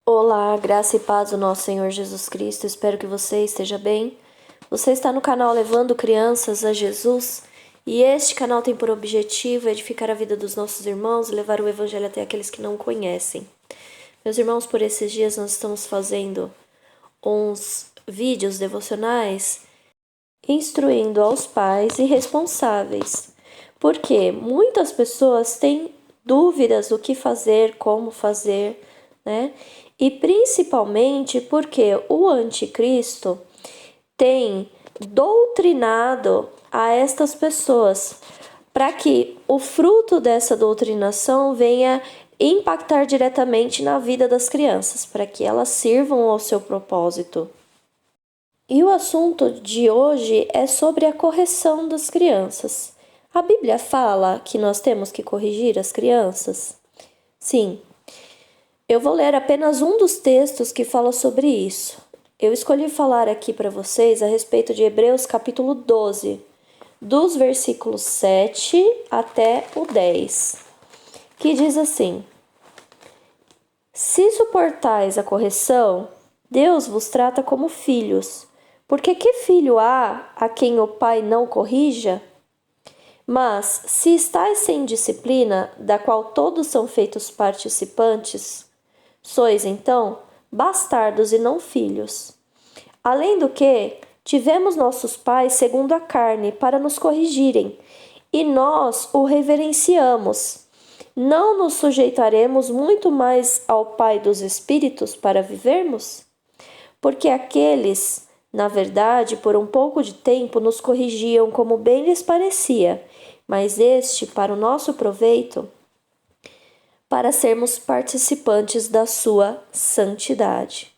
Olá, graça e paz do nosso Senhor Jesus Cristo. Espero que você esteja bem. Você está no canal Levando Crianças a Jesus e este canal tem por objetivo edificar a vida dos nossos irmãos e levar o Evangelho até aqueles que não conhecem. Meus irmãos, por esses dias nós estamos fazendo uns vídeos devocionais instruindo aos pais e responsáveis, porque muitas pessoas têm dúvidas do que fazer, como fazer, né? E principalmente porque o anticristo tem doutrinado a estas pessoas para que o fruto dessa doutrinação venha impactar diretamente na vida das crianças, para que elas sirvam ao seu propósito. E o assunto de hoje é sobre a correção das crianças. A Bíblia fala que nós temos que corrigir as crianças? Sim. Eu vou ler apenas um dos textos que fala sobre isso. Eu escolhi falar aqui para vocês a respeito de Hebreus capítulo 12, dos versículos 7 até o 10, que diz assim: Se suportais a correção, Deus vos trata como filhos, porque que filho há a quem o pai não corrija? Mas, se estáis sem disciplina, da qual todos são feitos participantes, sois, então, bastardos e não filhos. Além do que, tivemos nossos pais segundo a carne para nos corrigirem, e nós o reverenciamos. Não nos sujeitaremos muito mais ao Pai dos Espíritos para vivermos? Porque aqueles, na verdade, por um pouco de tempo nos corrigiam como bem lhes parecia, mas este, para o nosso proveito, para sermos participantes da sua santidade.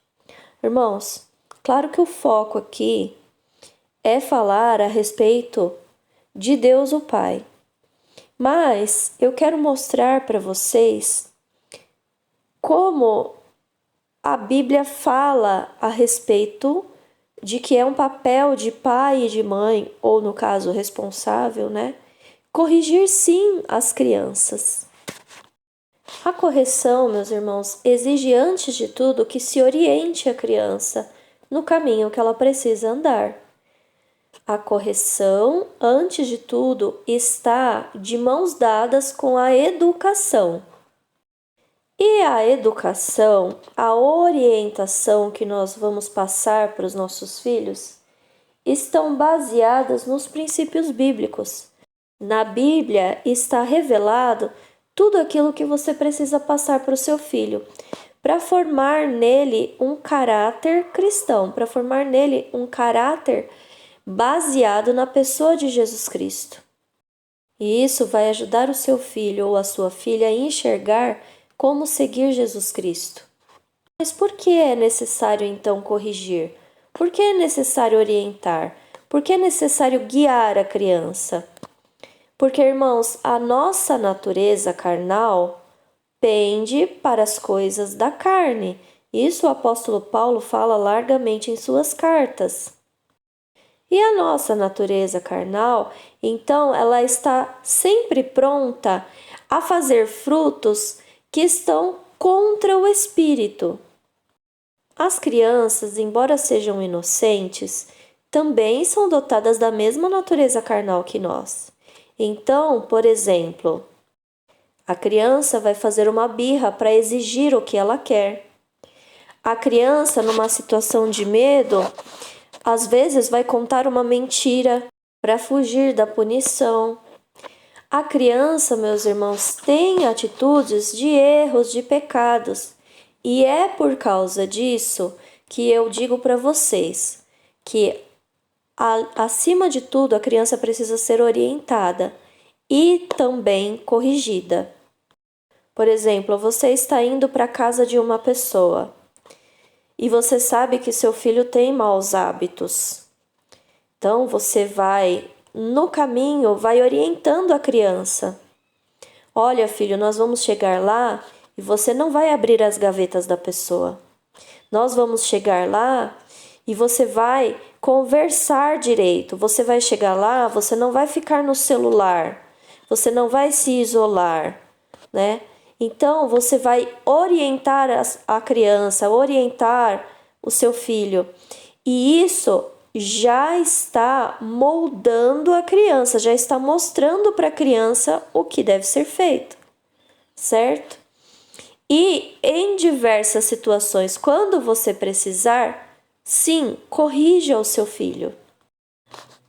Irmãos, claro que o foco aqui é falar a respeito de Deus o Pai, mas eu quero mostrar para vocês como a Bíblia fala a respeito de que é um papel de pai e de mãe, ou no caso responsável, né? Corrigir sim as crianças. A correção, meus irmãos, exige antes de tudo que se oriente a criança no caminho que ela precisa andar. A correção, antes de tudo, está de mãos dadas com a educação. E a educação, a orientação que nós vamos passar para os nossos filhos, estão baseadas nos princípios bíblicos. Na Bíblia está revelado tudo aquilo que você precisa passar para o seu filho, para formar nele um caráter cristão, para formar nele um caráter baseado na pessoa de Jesus Cristo. E isso vai ajudar o seu filho ou a sua filha a enxergar como seguir Jesus Cristo. Mas por que é necessário então corrigir? Por que é necessário orientar? Por que é necessário guiar a criança? Porque, irmãos, a nossa natureza carnal pende para as coisas da carne. Isso o apóstolo Paulo fala largamente em suas cartas. E a nossa natureza carnal, então, ela está sempre pronta a fazer frutos que estão contra o espírito. As crianças, embora sejam inocentes, também são dotadas da mesma natureza carnal que nós. Então, por exemplo, a criança vai fazer uma birra para exigir o que ela quer. A criança, numa situação de medo, às vezes vai contar uma mentira para fugir da punição. A criança, meus irmãos, tem atitudes de erros, de pecados. E é por causa disso que eu digo para vocês que acima de tudo, a criança precisa ser orientada e também corrigida. Por exemplo, você está indo para a casa de uma pessoa e você sabe que seu filho tem maus hábitos. Então, você vai, no caminho, vai orientando a criança. Olha, filho, nós vamos chegar lá e você não vai abrir as gavetas da pessoa. Nós vamos chegar lá e você vai conversar direito. Você vai chegar lá, você não vai ficar no celular. Você não vai se isolar, né? Então, você vai orientar a criança, orientar o seu filho. E isso já está moldando a criança, já está mostrando para a criança o que deve ser feito, certo? E em diversas situações, quando você precisar, sim, corrija o seu filho.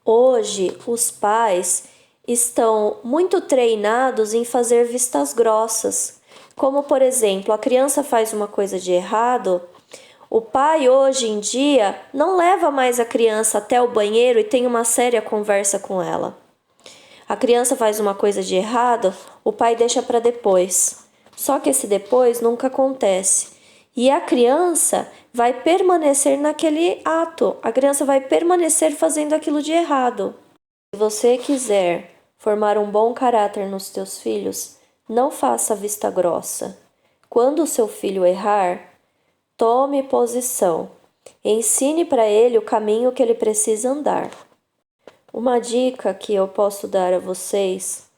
Hoje, os pais estão muito treinados em fazer vistas grossas. Como, por exemplo, a criança faz uma coisa de errado, o pai hoje em dia não leva mais a criança até o banheiro e tem uma séria conversa com ela. A criança faz uma coisa de errado, o pai deixa para depois. Só que esse depois nunca acontece. E a criança vai permanecer naquele ato. A criança vai permanecer fazendo aquilo de errado. Se você quiser formar um bom caráter nos teus filhos, não faça vista grossa. Quando o seu filho errar, tome posição. Ensine para ele o caminho que ele precisa andar. Uma dica que eu posso dar a vocês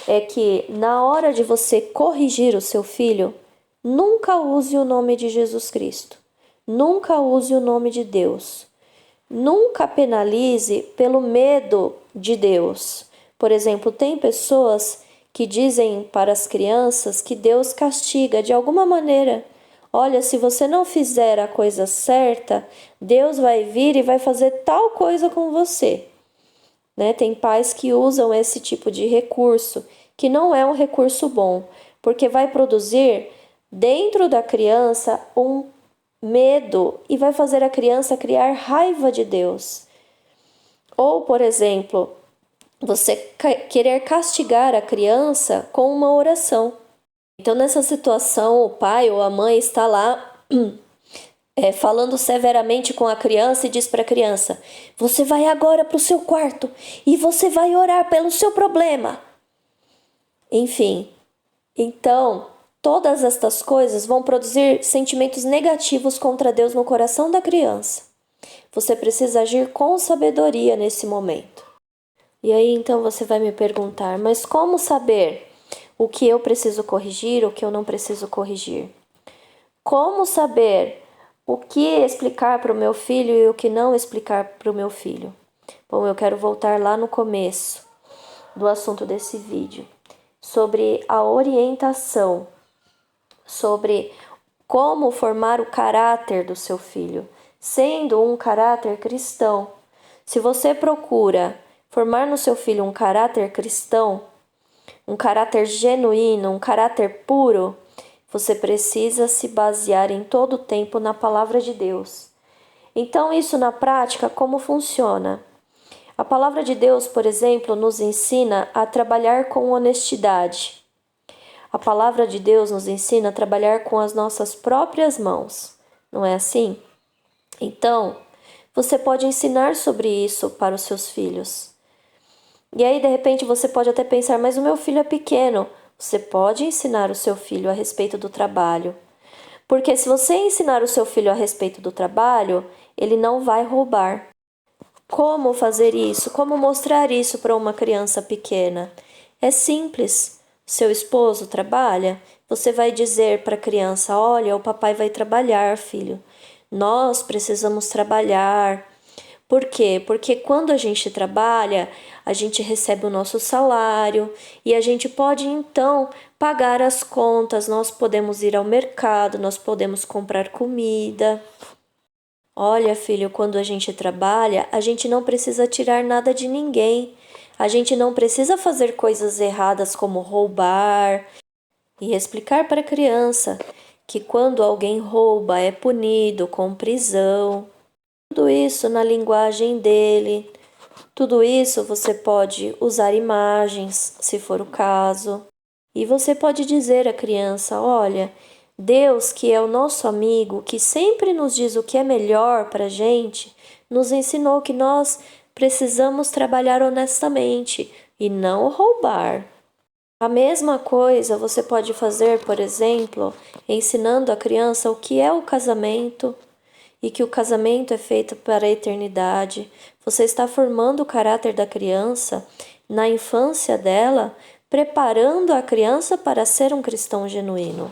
é que na hora de você corrigir o seu filho, nunca use o nome de Jesus Cristo. Nunca use o nome de Deus. Nunca penalize pelo medo de Deus. Por exemplo, tem pessoas que dizem para as crianças que Deus castiga de alguma maneira. Olha, se você não fizer a coisa certa, Deus vai vir e vai fazer tal coisa com você. Tem pais que usam esse tipo de recurso, que não é um recurso bom, porque vai produzir dentro da criança um medo e vai fazer a criança criar raiva de Deus. Ou, por exemplo, você querer castigar a criança com uma oração. Então, nessa situação, o pai ou a mãe está lá falando severamente com a criança e diz para a criança: você vai agora para o seu quarto e você vai orar pelo seu problema. Enfim, então, todas estas coisas vão produzir sentimentos negativos contra Deus no coração da criança. Você precisa agir com sabedoria nesse momento. E aí, então, você vai me perguntar: mas como saber o que eu preciso corrigir, o que eu não preciso corrigir? Como saber o que explicar para o meu filho e o que não explicar para o meu filho? Bom, eu quero voltar lá no começo do assunto desse vídeo, sobre a orientação, sobre como formar o caráter do seu filho, sendo um caráter cristão. Se você procura formar no seu filho um caráter cristão, um caráter genuíno, um caráter puro, você precisa se basear em todo o tempo na palavra de Deus. Então, isso na prática, como funciona? A palavra de Deus, por exemplo, nos ensina a trabalhar com honestidade. A palavra de Deus nos ensina a trabalhar com as nossas próprias mãos. Não é assim? Então, você pode ensinar sobre isso para os seus filhos. E aí, de repente, você pode até pensar: mas o meu filho é pequeno. Você pode ensinar o seu filho a respeito do trabalho. Porque se você ensinar o seu filho a respeito do trabalho, ele não vai roubar. Como fazer isso? Como mostrar isso para uma criança pequena? É simples. Seu esposo trabalha? Você vai dizer para a criança: olha, o papai vai trabalhar, filho. Nós precisamos trabalhar. Por quê? Porque quando a gente trabalha, a gente recebe o nosso salário e a gente pode então pagar as contas, nós podemos ir ao mercado, nós podemos comprar comida. Olha, filho, quando a gente trabalha, a gente não precisa tirar nada de ninguém. A gente não precisa fazer coisas erradas como roubar. E explicar para a criança que quando alguém rouba é punido com prisão. Tudo isso na linguagem dele. Tudo isso você pode usar imagens, se for o caso. E você pode dizer à criança: olha, Deus, que é o nosso amigo, que sempre nos diz o que é melhor para a gente, nos ensinou que nós precisamos trabalhar honestamente e não roubar. A mesma coisa você pode fazer, por exemplo, ensinando a criança o que é o casamento, e que o casamento é feito para a eternidade. Você está formando o caráter da criança na infância dela preparando a criança para ser um cristão genuíno.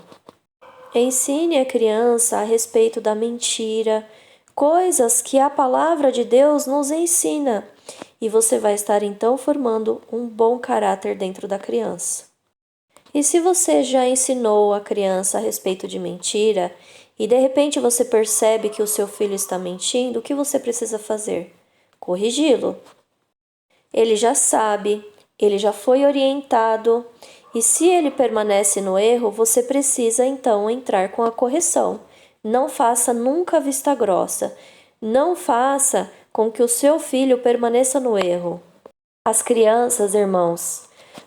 Ensine a criança a respeito da mentira, coisas que a palavra de Deus nos ensina, e você vai estar então formando um bom caráter dentro da criança. E se você já ensinou a criança a respeito de mentira, e de repente você percebe que o seu filho está mentindo, o que você precisa fazer? Corrigi-lo. Ele já sabe, ele já foi orientado, e se ele permanece no erro, você precisa então entrar com a correção. Não faça nunca vista grossa. Não faça com que o seu filho permaneça no erro. As crianças, irmãos,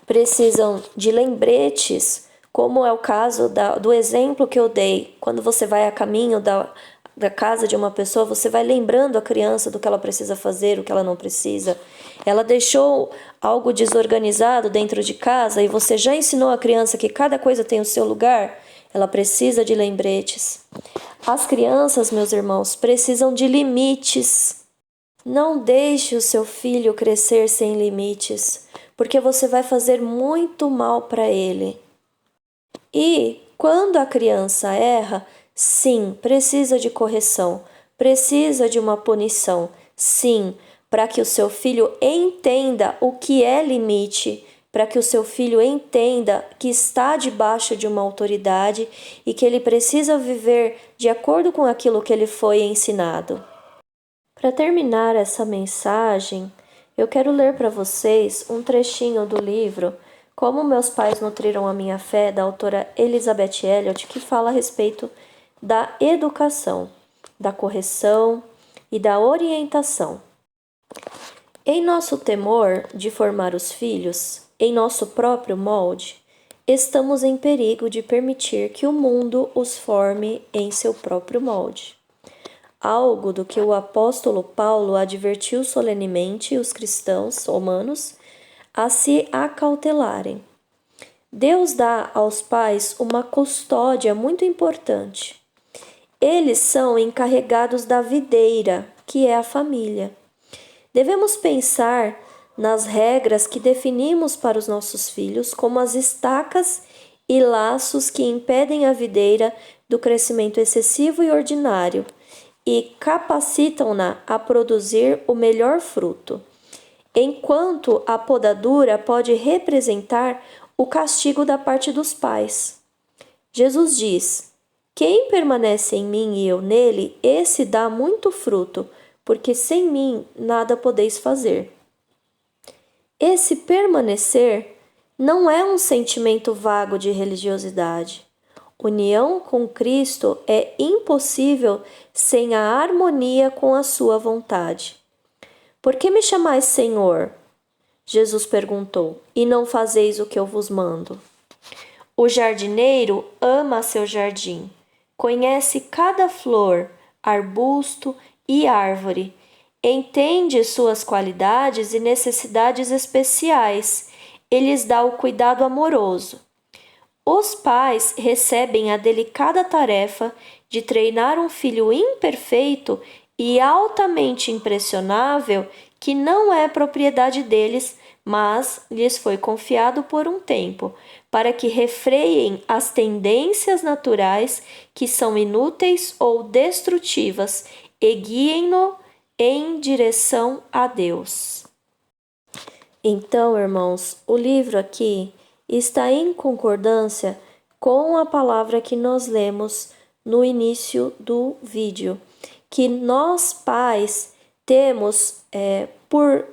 precisam de lembretes, como é o caso do exemplo que eu dei. Quando você vai a caminho da casa de uma pessoa, você vai lembrando a criança do que ela precisa fazer, o que ela não precisa. Ela deixou algo desorganizado dentro de casa e você já ensinou a criança que cada coisa tem o seu lugar. Ela precisa de lembretes. As crianças, meus irmãos, precisam de limites. Não deixe o seu filho crescer sem limites, porque você vai fazer muito mal para ele. E quando a criança erra, sim, precisa de correção, precisa de uma punição, sim, para que o seu filho entenda o que é limite, para que o seu filho entenda que está debaixo de uma autoridade e que ele precisa viver de acordo com aquilo que ele foi ensinado. Para terminar essa mensagem, eu quero ler para vocês um trechinho do livro Como Meus Pais Nutriram a Minha Fé, da autora Elizabeth Elliot, que fala a respeito da educação, da correção e da orientação. Em nosso temor de formar os filhos em nosso próprio molde, estamos em perigo de permitir que o mundo os forme em seu próprio molde. Algo do que o apóstolo Paulo advertiu solenemente os cristãos romanos a se acautelarem. Deus dá aos pais uma custódia muito importante. Eles são encarregados da videira, que é a família. Devemos pensar nas regras que definimos para os nossos filhos, como as estacas e laços que impedem a videira do crescimento excessivo e ordinário e capacitam-na a produzir o melhor fruto, enquanto a podadura pode representar o castigo da parte dos pais. Jesus diz: quem permanece em mim e eu nele, esse dá muito fruto, porque sem mim nada podeis fazer. Esse permanecer não é um sentimento vago de religiosidade. União com Cristo é impossível sem a harmonia com a sua vontade. Por que me chamais Senhor? Jesus perguntou, e não fazeis o que eu vos mando. O jardineiro ama seu jardim, conhece cada flor, arbusto e árvore, entende suas qualidades e necessidades especiais e lhes dá o cuidado amoroso. Os pais recebem a delicada tarefa de treinar um filho imperfeito e altamente impressionável que não é propriedade deles, mas lhes foi confiado por um tempo, para que refreiem as tendências naturais que são inúteis ou destrutivas e guiem-no em direção a Deus. Então, irmãos, o livro aqui está em concordância com a palavra que nós lemos no início do vídeo, que nós pais temos por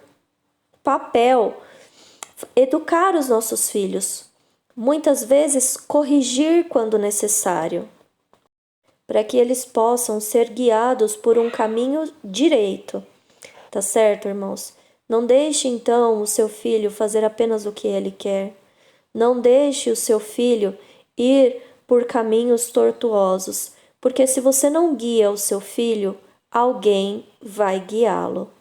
papel educar os nossos filhos, muitas vezes corrigir quando necessário, para que eles possam ser guiados por um caminho direito. Tá certo, irmãos? Não deixe então o seu filho fazer apenas o que ele quer. Não deixe o seu filho ir por caminhos tortuosos, porque se você não guia o seu filho, alguém vai guiá-lo.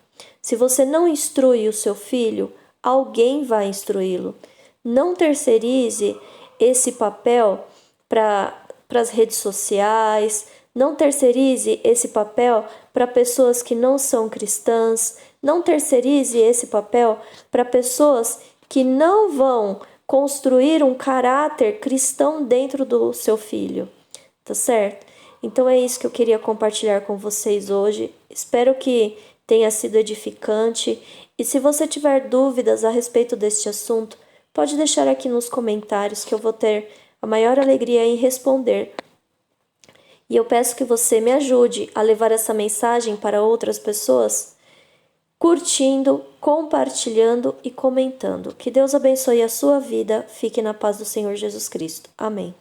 Se você não instrui o seu filho, alguém vai instruí-lo. Não terceirize esse papel para as redes sociais, não terceirize esse papel para pessoas que não são cristãs, não terceirize esse papel para pessoas que não vão construir um caráter cristão dentro do seu filho, tá certo? Então é isso que eu queria compartilhar com vocês hoje. Espero que tenha sido edificante. E se você tiver dúvidas a respeito deste assunto, pode deixar aqui nos comentários que eu vou ter a maior alegria em responder. E eu peço que você me ajude a levar essa mensagem para outras pessoas, curtindo, compartilhando e comentando. Que Deus abençoe a sua vida. Fique na paz do Senhor Jesus Cristo. Amém.